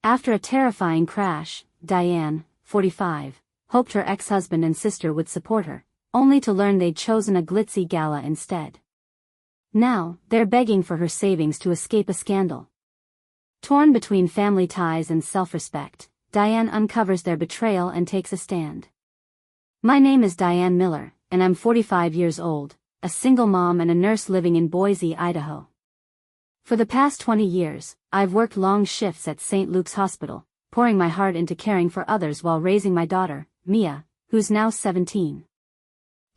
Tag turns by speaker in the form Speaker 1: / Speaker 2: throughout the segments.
Speaker 1: After a terrifying crash, Diane, 45, hoped her ex-husband and sister would support her, only to learn they'd chosen a glitzy gala instead. Now, they're begging for her savings to escape a scandal. Torn between family ties and self-respect, Diane uncovers their betrayal and takes a stand. My name is Diane Miller, and I'm 45 years old, a single mom and a nurse living in Boise, Idaho. For the past 20 years, I've worked long shifts at St. Luke's Hospital, pouring my heart into caring for others while raising my daughter, Mia, who's now 17.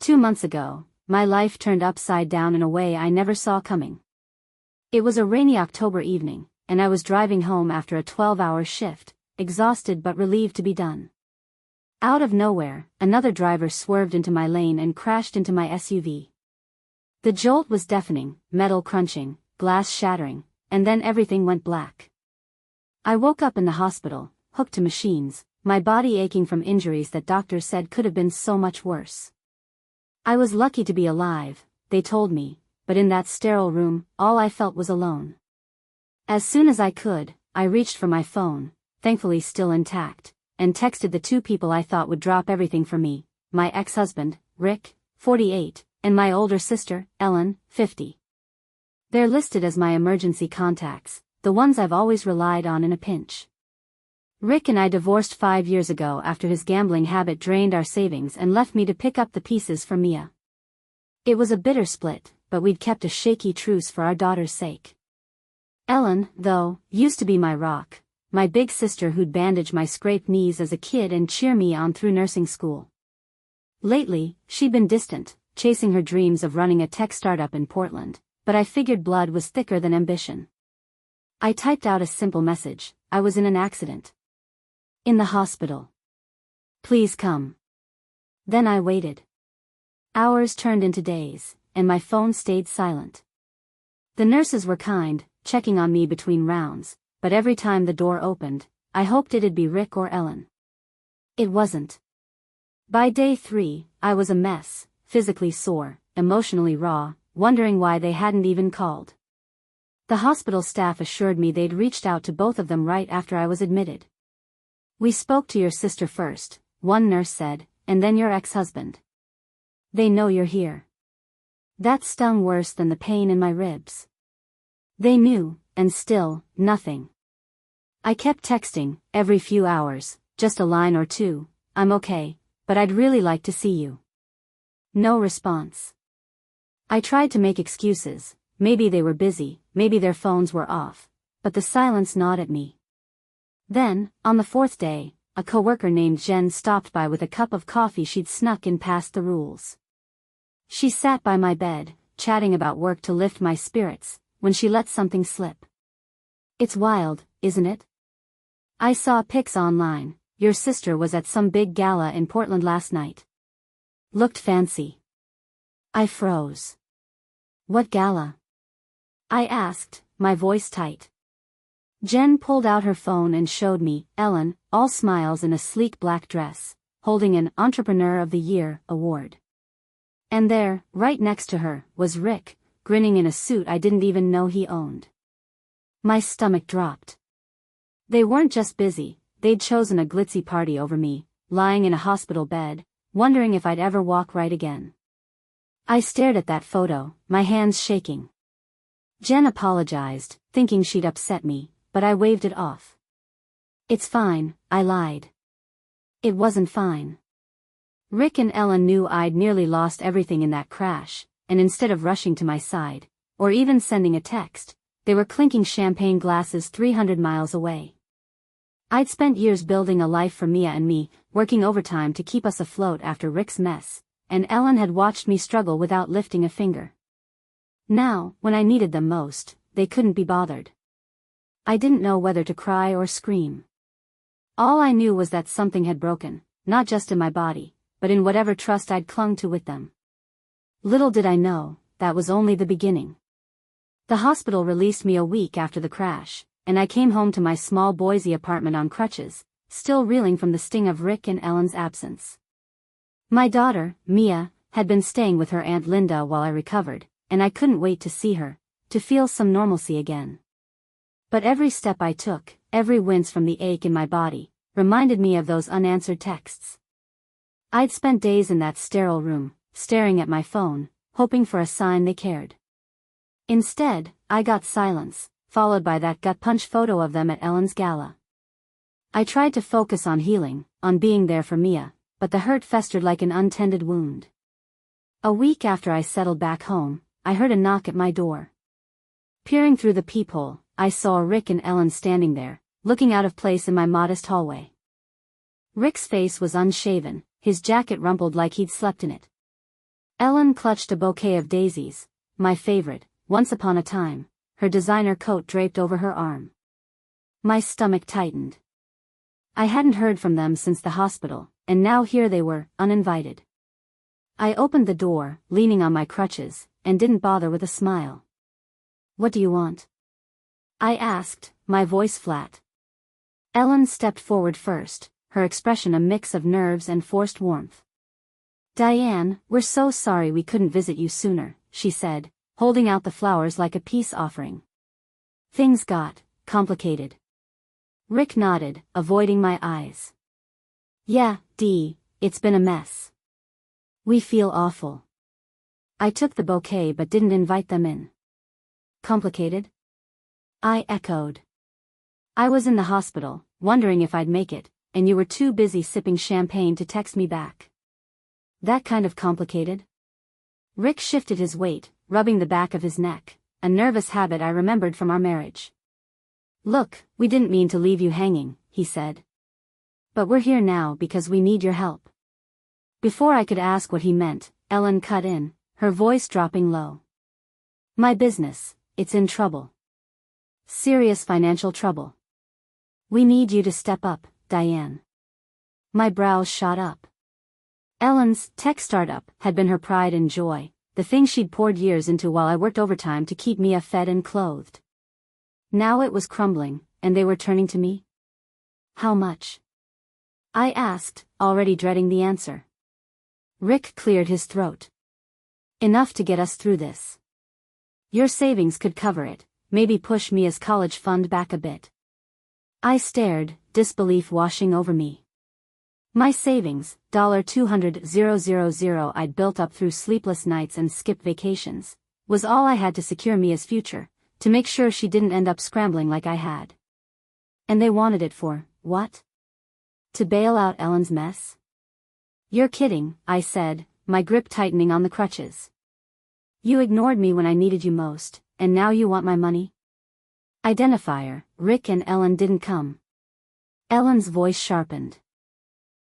Speaker 1: 2 months ago, my life turned upside down in a way I never saw coming. It was a rainy October evening, and I was driving home after a 12-hour shift, exhausted but relieved to be done. Out of nowhere, another driver swerved into my lane and crashed into my SUV. The jolt was deafening, metal crunching, glass shattering, and then everything went black. I woke up in the hospital, hooked to machines, my body aching from injuries that doctors said could have been so much worse. I was lucky to be alive, they told me, but in that sterile room, all I felt was alone. As soon as I could, I reached for my phone, thankfully still intact, and texted the 2 people I thought would drop everything for me, my ex-husband, Rick, 48, and my older sister, Ellen, 50. They're listed as my emergency contacts, the ones I've always relied on in a pinch. Rick and I divorced 5 years ago after his gambling habit drained our savings and left me to pick up the pieces for Mia. It was a bitter split, but we'd kept a shaky truce for our daughter's sake. Ellen, though, used to be my rock, my big sister who'd bandage my scraped knees as a kid and cheer me on through nursing school. Lately, she'd been distant, chasing her dreams of running a tech startup in Portland, but I figured blood was thicker than ambition. I typed out a simple message: I was in an accident. In the hospital. Please come. Then I waited. Hours turned into days, and my phone stayed silent. The nurses were kind, checking on me between rounds, but every time the door opened, I hoped it'd be Rick or Ellen. It wasn't. By day 3, I was a mess, physically sore, emotionally raw, wondering why they hadn't even called. The hospital staff assured me they'd reached out to both of them right after I was admitted. We spoke to your sister first, one nurse said, and then your ex-husband. They know you're here. That stung worse than the pain in my ribs. They knew, and still, nothing. I kept texting, every few hours, just a line or two, I'm okay, but I'd really like to see you. No response. I tried to make excuses, maybe they were busy, maybe their phones were off, but the silence gnawed at me. Then, on the 4th day, a coworker named Jen stopped by with a cup of coffee she'd snuck in past the rules. She sat by my bed, chatting about work to lift my spirits, when she let something slip. It's wild, isn't it? I saw pics online. Your sister was at some big gala in Portland last night. Looked fancy. I froze. What gala? I asked, my voice tight. Jen pulled out her phone and showed me Ellen, all smiles in a sleek black dress, holding an Entrepreneur of the Year award. And there, right next to her, was Rick, grinning in a suit I didn't even know he owned. My stomach dropped. They weren't just busy, they'd chosen a glitzy party over me, lying in a hospital bed, wondering if I'd ever walk right again. I stared at that photo, my hands shaking. Jen apologized, thinking she'd upset me, but I waved it off. It's fine, I lied. It wasn't fine. Rick and Ellen knew I'd nearly lost everything in that crash, and instead of rushing to my side, or even sending a text, they were clinking champagne glasses 300 miles away. I'd spent years building a life for Mia and me, working overtime to keep us afloat after Rick's mess, and Ellen had watched me struggle without lifting a finger. Now, when I needed them most, they couldn't be bothered. I didn't know whether to cry or scream. All I knew was that something had broken, not just in my body, but in whatever trust I'd clung to with them. Little did I know, that was only the beginning. The hospital released me a week after the crash, and I came home to my small Boise apartment on crutches, still reeling from the sting of Rick and Ellen's absence. My daughter, Mia, had been staying with her Aunt Linda while I recovered, and I couldn't wait to see her, to feel some normalcy again. But every step I took, every wince from the ache in my body, reminded me of those unanswered texts. I'd spent days in that sterile room, staring at my phone, hoping for a sign they cared. Instead, I got silence, followed by that gut-punch photo of them at Ellen's gala. I tried to focus on healing, on being there for Mia, but the hurt festered like an untended wound. A week after I settled back home, I heard a knock at my door. Peering through the peephole, I saw Rick and Ellen standing there, looking out of place in my modest hallway. Rick's face was unshaven, his jacket rumpled like he'd slept in it. Ellen clutched a bouquet of daisies, my favorite, once upon a time, her designer coat draped over her arm. My stomach tightened. I hadn't heard from them since the hospital, and now here they were, uninvited. I opened the door, leaning on my crutches, and didn't bother with a smile. "What do you want?" I asked, my voice flat. Ellen stepped forward first, her expression a mix of nerves and forced warmth. "Diane, we're so sorry we couldn't visit you sooner," she said, holding out the flowers like a peace offering. "Things got complicated." Rick nodded, avoiding my eyes. "Yeah, Dee, it's been a mess. We feel awful." I took the bouquet but didn't invite them in. "Complicated?" I echoed. "I was in the hospital, wondering if I'd make it, and you were too busy sipping champagne to text me back." "That kind of complicated?" Rick shifted his weight, rubbing the back of his neck, a nervous habit I remembered from our marriage. "Look, we didn't mean to leave you hanging," he said. "But we're here now because we need your help." Before I could ask what he meant, Ellen cut in, her voice dropping low. "My business, it's in trouble. Serious financial trouble. We need you to step up, Diane." My brows shot up. Ellen's tech startup had been her pride and joy, the thing she'd poured years into while I worked overtime to keep Mia fed and clothed. Now it was crumbling, and they were turning to me? "How much?" I asked, already dreading the answer. Rick cleared his throat. "Enough to get us through this. Your savings could cover it, maybe push Mia's college fund back a bit." I stared, disbelief washing over me. My savings, $200,000 I'd built up through sleepless nights and skipped vacations, was all I had to secure Mia's future, to make sure she didn't end up scrambling like I had. And they wanted it for, what? To bail out Ellen's mess? "You're kidding," I said, my grip tightening on the crutches. "You ignored me when I needed you most, and now you want my money?" Identifier, Rick and Ellen didn't come. Ellen's voice sharpened.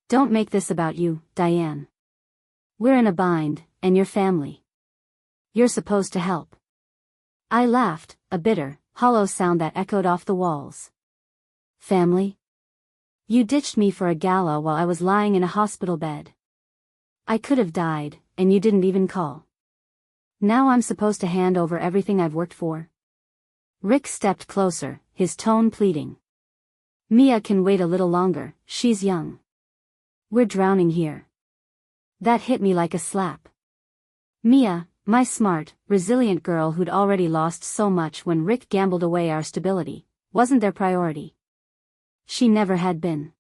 Speaker 1: "Don't make this about you, Diane. We're in a bind, and your family. You're supposed to help." I laughed, a bitter, hollow sound that echoed off the walls. "Family? You ditched me for a gala while I was lying in a hospital bed. I could have died, and you didn't even call. Now I'm supposed to hand over everything I've worked for?" Rick stepped closer, his tone pleading. "Mia can wait a little longer, she's young. We're drowning here." That hit me like a slap. Mia, my smart, resilient girl who'd already lost so much when Rick gambled away our stability, wasn't their priority. She never had been.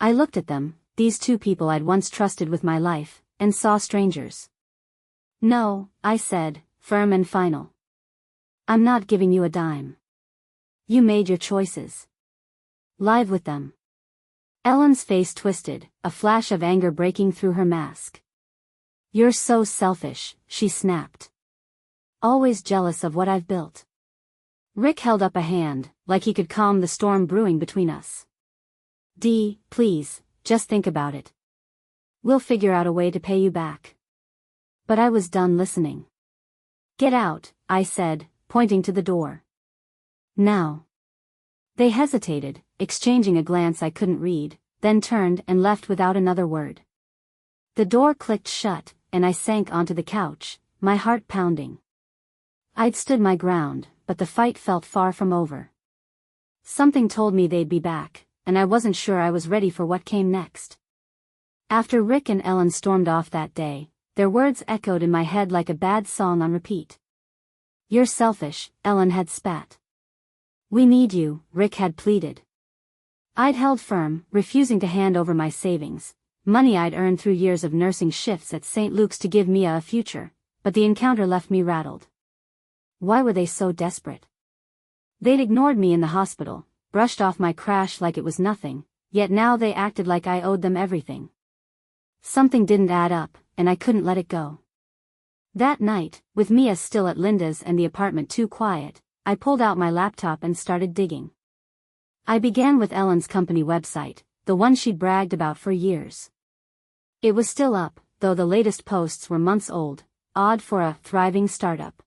Speaker 1: I looked at them, these two people I'd once trusted with my life, and saw strangers. "No," I said, firm and final. "I'm not giving you a dime. You made your choices. Live with them." Ellen's face twisted, a flash of anger breaking through her mask. "You're so selfish," she snapped. "Always jealous of what I've built." Rick held up a hand, like he could calm the storm brewing between us. "Dee, please, just think about it. We'll figure out a way to pay you back." But I was done listening. "Get out," I said, pointing to the door. "Now." They hesitated, exchanging a glance I couldn't read, then turned and left without another word. The door clicked shut, and I sank onto the couch, my heart pounding. I'd stood my ground, but the fight felt far from over. Something told me they'd be back, and I wasn't sure I was ready for what came next. After Rick and Ellen stormed off that day, their words echoed in my head like a bad song on repeat. "You're selfish," Ellen had spat. "We need you," Rick had pleaded. I'd held firm, refusing to hand over my savings, money I'd earned through years of nursing shifts at St. Luke's to give Mia a future, but the encounter left me rattled. Why were they so desperate? They'd ignored me in the hospital, brushed off my crash like it was nothing, yet now they acted like I owed them everything. Something didn't add up, and I couldn't let it go. That night, with Mia still at Linda's and the apartment too quiet, I pulled out my laptop and started digging. I began with Ellen's company website, the one she'd bragged about for years. It was still up, though the latest posts were months old, odd for a thriving startup.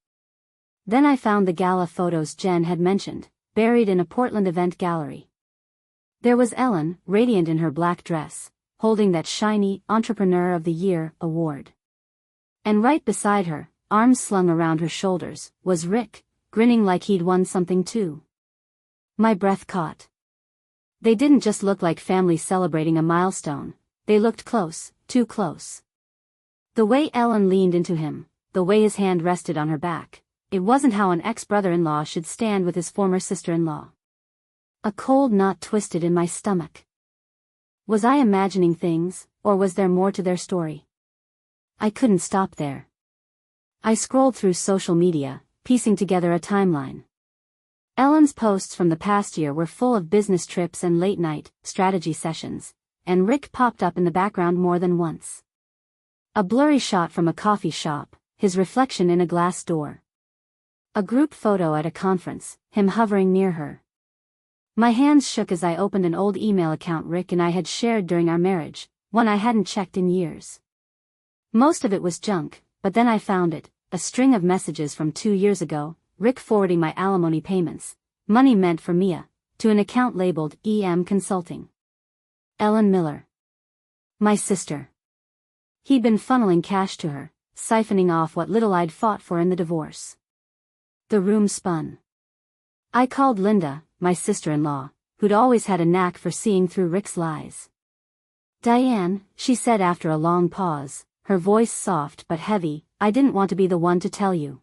Speaker 1: Then I found the gala photos Jen had mentioned, buried in a Portland event gallery. There was Ellen, radiant in her black dress, holding that shiny Entrepreneur of the Year award. And right beside her, arms slung around her shoulders, was Rick, grinning like he'd won something too. My breath caught. They didn't just look like family celebrating a milestone, they looked close, too close. The way Ellen leaned into him, the way his hand rested on her back, it wasn't how an ex-brother-in-law should stand with his former sister-in-law. A cold knot twisted in my stomach. Was I imagining things, or was there more to their story? I couldn't stop there. I scrolled through social media, piecing together a timeline. Ellen's posts from the past year were full of business trips and late-night strategy sessions, and Rick popped up in the background more than once. A blurry shot from a coffee shop, his reflection in a glass door. A group photo at a conference, him hovering near her. My hands shook as I opened an old email account Rick and I had shared during our marriage, one I hadn't checked in years. Most of it was junk, but then I found it, a string of messages from 2 years ago, Rick forwarding my alimony payments, money meant for Mia, to an account labeled EM Consulting. Ellen Miller. My sister. He'd been funneling cash to her, siphoning off what little I'd fought for in the divorce. The room spun. I called Linda, my sister-in-law, who'd always had a knack for seeing through Rick's lies. "Diane," she said after a long pause, her voice soft but heavy, "I didn't want to be the one to tell you.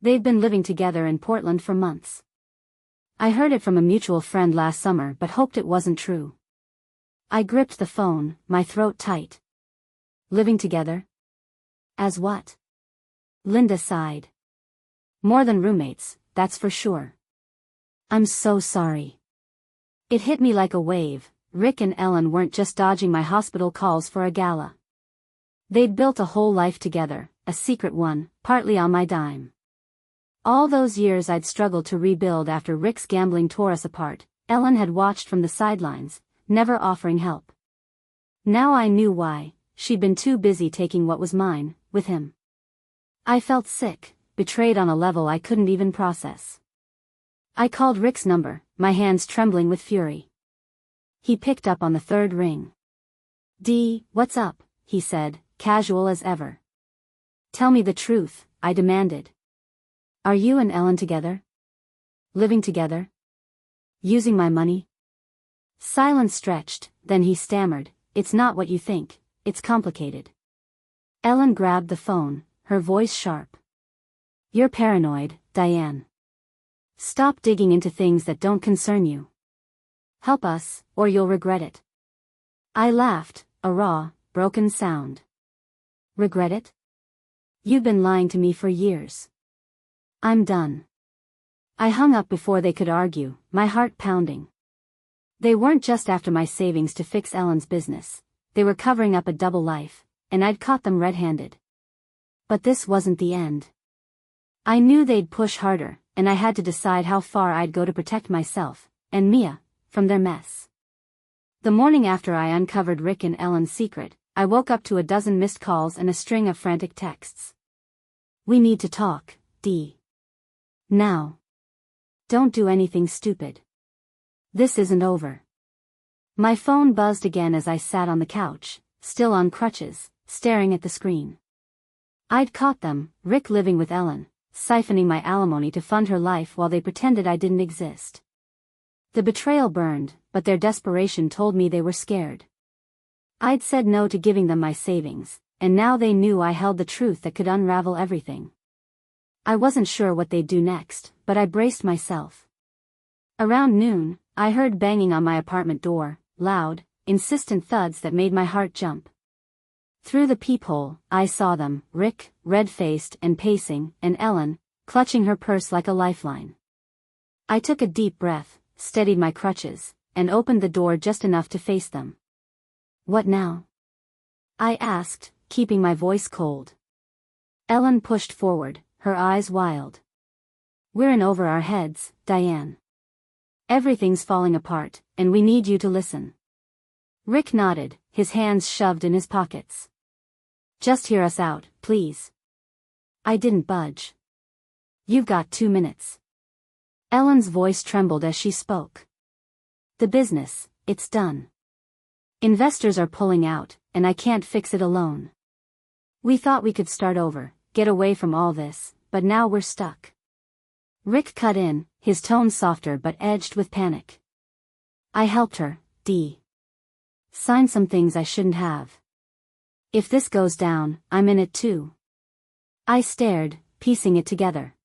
Speaker 1: They've been living together in Portland for months. I heard it from a mutual friend last summer but hoped it wasn't true." I gripped the phone, my throat tight. Living together? As what? Linda sighed. "More than roommates, that's for sure." "I'm so sorry." It hit me like a wave. Rick and Ellen weren't just dodging my hospital calls for a gala. They'd built a whole life together, a secret one, partly on my dime. All those years I'd struggled to rebuild after Rick's gambling tore us apart, Ellen had watched from the sidelines, never offering help. Now I knew why. She'd been too busy taking what was mine, with him. I felt sick, betrayed on a level I couldn't even process. I called Rick's number, my hands trembling with fury. He picked up on the third ring. "Dee, what's up?" he said, casual as ever. "Tell me the truth," I demanded. "Are you and Ellen together? Living together? Using my money?" Silence stretched, then he stammered, "It's not what you think, it's complicated." Ellen grabbed the phone, her voice sharp. "You're paranoid, Diane. Stop digging into things that don't concern you. Help us, or you'll regret it." I laughed, a raw, broken sound. "Regret it? You've been lying to me for years. I'm done." I hung up before they could argue, my heart pounding. They weren't just after my savings to fix Ellen's business. They were covering up a double life, and I'd caught them red-handed. But this wasn't the end. I knew they'd push harder, and I had to decide how far I'd go to protect myself, and Mia, from their mess. The morning after I uncovered Rick and Ellen's secret, I woke up to a dozen missed calls and a string of frantic texts. "We need to talk, Dee. Now. Don't do anything stupid. This isn't over." My phone buzzed again as I sat on the couch, still on crutches, staring at the screen. I'd caught them, Rick living with Ellen, siphoning my alimony to fund her life while they pretended I didn't exist. The betrayal burned, but their desperation told me they were scared. I'd said no to giving them my savings, and now they knew I held the truth that could unravel everything. I wasn't sure what they'd do next, but I braced myself. Around noon, I heard banging on my apartment door, loud, insistent thuds that made my heart jump. Through the peephole, I saw them, Rick, red-faced and pacing, and Ellen, clutching her purse like a lifeline. I took a deep breath, steadied my crutches, and opened the door just enough to face them. "What now?" I asked, keeping my voice cold. Ellen pushed forward, her eyes wild. "We're in over our heads, Diane. Everything's falling apart, and we need you to listen." Rick nodded, his hands shoved in his pockets. "Just hear us out, please." I didn't budge. "You've got 2 minutes." Ellen's voice trembled as she spoke. "The business, it's done. Investors are pulling out, and I can't fix it alone. We thought we could start over, get away from all this, but now we're stuck." Rick cut in, his tone softer but edged with panic. "I helped her, Dee. Signed some things I shouldn't have. If this goes down, I'm in it too." I stared, piecing it together.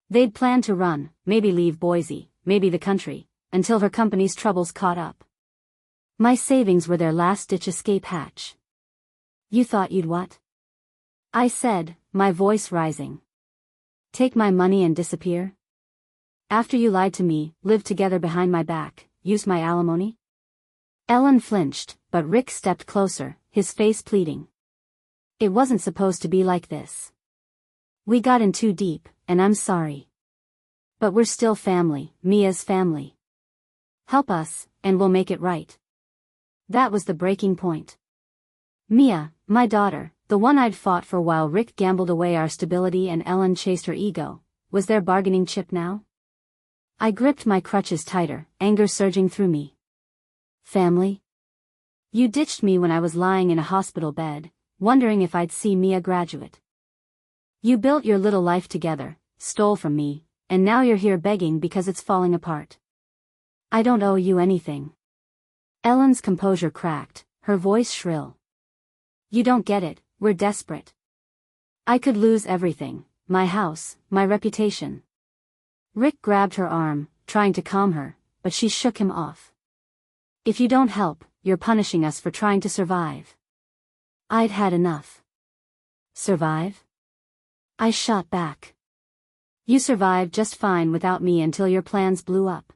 Speaker 1: They'd planned to run, maybe leave Boise, maybe the country, until her company's troubles caught up. My savings were their last-ditch escape hatch. "You thought you'd what?" I said, my voice rising. "Take my money and disappear? After you lied to me, lived together behind my back, used my alimony?" Ellen flinched, but Rick stepped closer, his face pleading. "It wasn't supposed to be like this. We got in too deep, and I'm sorry. But we're still family, Mia's family. Help us, and we'll make it right." That was the breaking point. Mia, my daughter, the one I'd fought for while Rick gambled away our stability and Ellen chased her ego, was their bargaining chip now? I gripped my crutches tighter, anger surging through me. "Family? You ditched me when I was lying in a hospital bed, wondering if I'd see Mia graduate. You built your little life together, stole from me, and now you're here begging because it's falling apart. I don't owe you anything." Ellen's composure cracked, her voice shrill. "You don't get it, we're desperate. I could lose everything, my house, my reputation." Rick grabbed her arm, trying to calm her, but she shook him off. "If you don't help, you're punishing us for trying to survive." I'd had enough. "Survive?" I shot back. "You survived just fine without me until your plans blew up.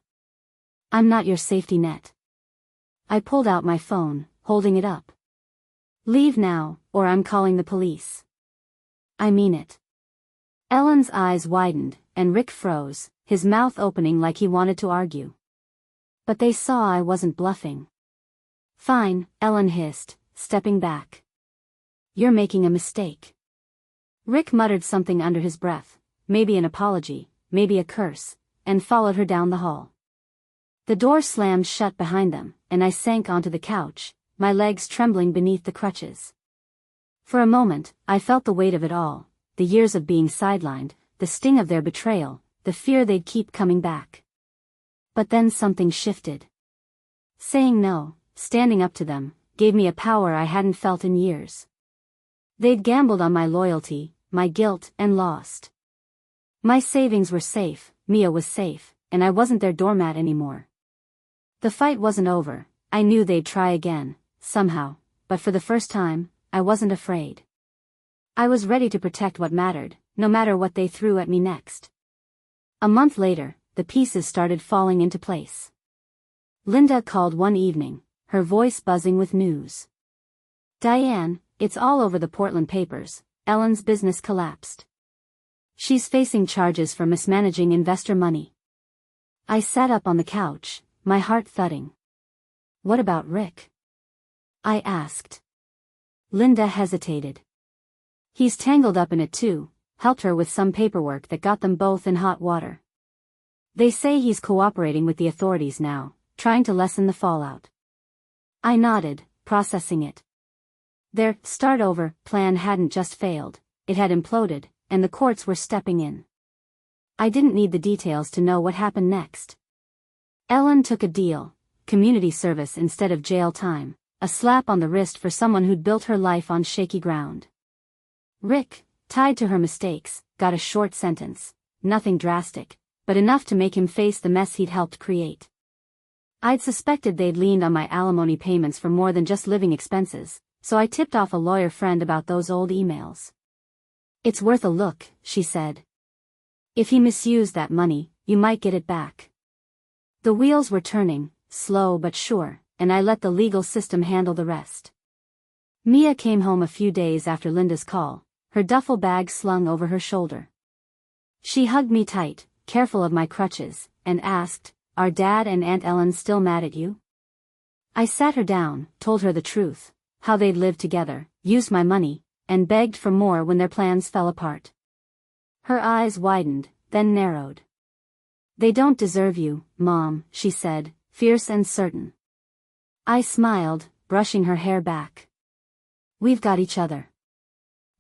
Speaker 1: I'm not your safety net." I pulled out my phone, holding it up. "Leave now, or I'm calling the police." "I mean it." Ellen's eyes widened, and Rick froze, his mouth opening like he wanted to argue. But they saw I wasn't bluffing. "Fine," Ellen hissed, stepping back. "You're making a mistake." Rick muttered something under his breath, maybe an apology, maybe a curse, and followed her down the hall. The door slammed shut behind them, and I sank onto the couch, my legs trembling beneath the crutches. For a moment, I felt the weight of it all, the years of being sidelined, the sting of their betrayal, the fear they'd keep coming back. But then something shifted. Saying no, standing up to them, gave me a power I hadn't felt in years. They'd gambled on my loyalty, my guilt, and lost. My savings were safe, Mia was safe, and I wasn't their doormat anymore. The fight wasn't over, I knew they'd try again, somehow, but for the first time, I wasn't afraid. I was ready to protect what mattered, no matter what they threw at me next. A month later, the pieces started falling into place. Linda called one evening, her voice buzzing with news. "Diane, it's all over the Portland papers, Ellen's business collapsed. She's facing charges for mismanaging investor money." I sat up on the couch, my heart thudding. "What about Rick?" I asked. Linda hesitated. "He's tangled up in it too," helped her with some paperwork that got them both in hot water. "They say he's cooperating with the authorities now, trying to lessen the fallout." I nodded, processing it. Their start over plan hadn't just failed, it had imploded, and the courts were stepping in. I didn't need the details to know what happened next. Ellen took a deal, community service instead of jail time, a slap on the wrist for someone who'd built her life on shaky ground. Rick, tied to her mistakes, got a short sentence, nothing drastic, but enough to make him face the mess he'd helped create. I'd suspected they'd leaned on my alimony payments for more than just living expenses, so I tipped off a lawyer friend about those old emails. "It's worth a look," she said. "If he misused that money, you might get it back." The wheels were turning, slow but sure, and I let the legal system handle the rest. Mia came home a few days after Linda's call, her duffel bag slung over her shoulder. She hugged me tight, careful of my crutches, and asked, "Are Dad and Aunt Ellen still mad at you?" I sat her down, told her the truth, how they'd lived together, used my money, and begged for more when their plans fell apart. Her eyes widened, then narrowed. "They don't deserve you, Mom," she said, fierce and certain. I smiled, brushing her hair back. "We've got each other.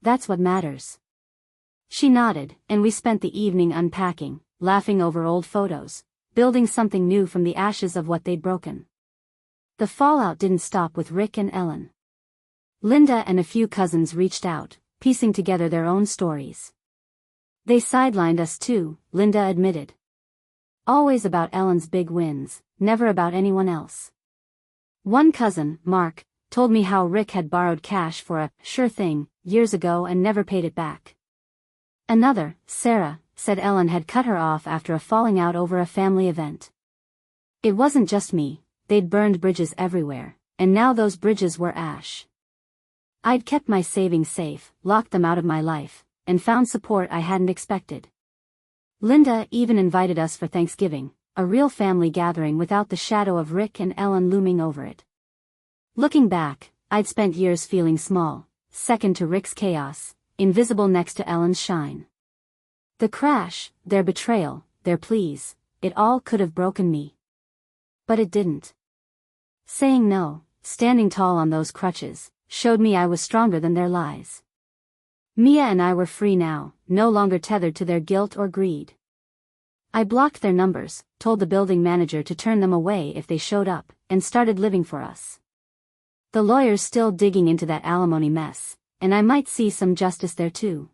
Speaker 1: That's what matters." She nodded, and we spent the evening unpacking, laughing over old photos, building something new from the ashes of what they'd broken. The fallout didn't stop with Rick and Ellen. Linda and a few cousins reached out, piecing together their own stories. "They sidelined us too," Linda admitted. "Always about Ellen's big wins, never about anyone else." One cousin, Mark, told me how Rick had borrowed cash for a sure thing years ago and never paid it back. Another, Sarah, said Ellen had cut her off after a falling out over a family event. It wasn't just me, they'd burned bridges everywhere, and now those bridges were ash. I'd kept my savings safe, locked them out of my life, and found support I hadn't expected. Linda even invited us for Thanksgiving, a real family gathering without the shadow of Rick and Ellen looming over it. Looking back, I'd spent years feeling small, second to Rick's chaos, invisible next to Ellen's shine. The crash, their betrayal, their pleas, it all could have broken me. But it didn't. Saying no, standing tall on those crutches, showed me I was stronger than their lies. Mia and I were free now, no longer tethered to their guilt or greed. I blocked their numbers, told the building manager to turn them away if they showed up, and started living for us. The lawyer's still digging into that alimony mess, and I might see some justice there too.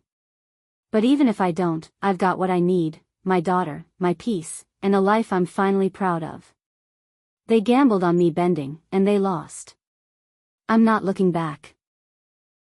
Speaker 1: But even if I don't, I've got what I need, my daughter, my peace, and a life I'm finally proud of. They gambled on me bending, and they lost. I'm not looking back.